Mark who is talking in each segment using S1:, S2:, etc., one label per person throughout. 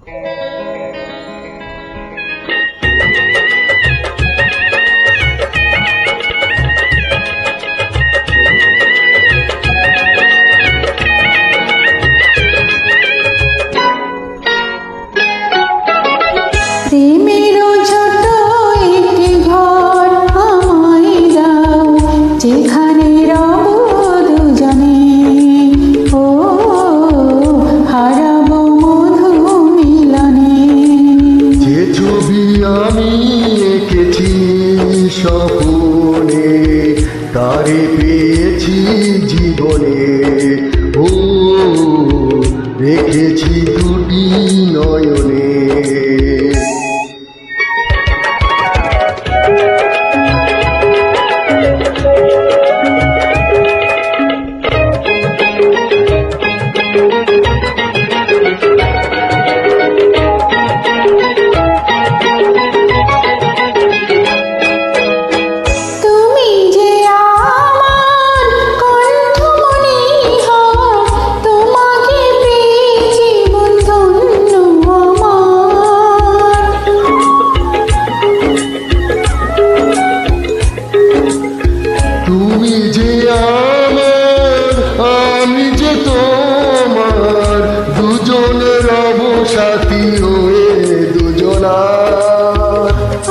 S1: প্রেমেরও ছোট একটি ঘর আমায় দাও, যেখানে রব দুজনে, ও হারাবো মধু মিলনে।
S2: যে ছবি আমি এঁকেছি স্বপ্নে, তারে পেয়েছি জীবনে, ও রেখেছি দুটি নয়নে।
S1: তুমি যে আমার কণ্ঠমণি হও, তোমাকে পেয়ে জীবন ধন্য আমার।
S2: তুমি যে আমার, আমি যে তোমার, দুজন রব সাথী হয়ে দুজনার।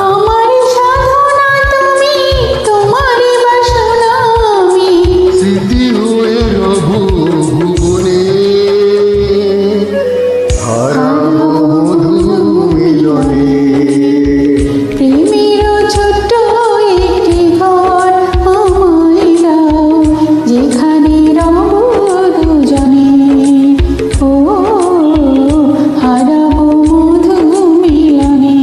S1: আমারই সাধনা তুমি, তোমারই বাসনা আমি,
S2: স্মৃতি হয়ে রব ভুবনে, হারাবো মধু মিলনে।
S1: প্রেমেরও ছোট্ট একটি ঘর আমায় দাও, যেখানে রব দুজনে, ও হারাবো মধু মিলনে।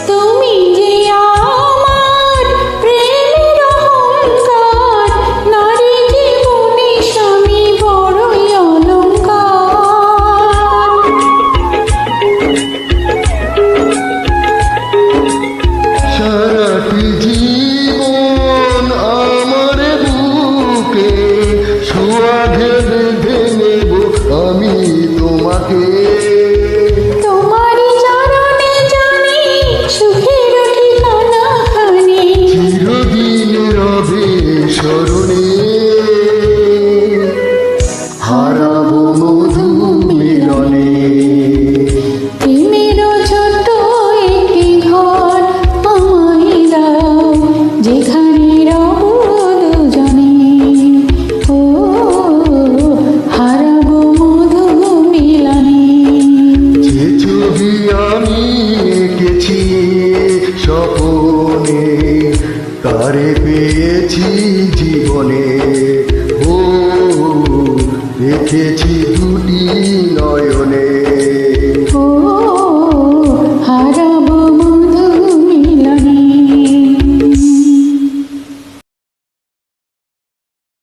S1: তুমি যে আমার প্রেমের অহংকার, নারী জীবনে স্বামী বড়ই অলংকার।
S2: সারাটি জীবন আমার বুকে সোয়াগে বেঁধে নেব আমি তোমাকে।
S1: তোমারই চরণে জানি সুখের ঠিকানা খানি,
S2: চিরদিন রবে স্মরণে, হারাবো মধু মিলনে।
S1: প্রেমেরও ছোট্ট একটি ঘর আমায় দাও, যেখানে রব দুজনে, ও হারাবো মধু মিলনে।
S2: যে ছবি আমি এঁকেছি স্বপ্নে, তারে পেয়েছি জীবনে, ও রেখেছি দুটি নয়নে।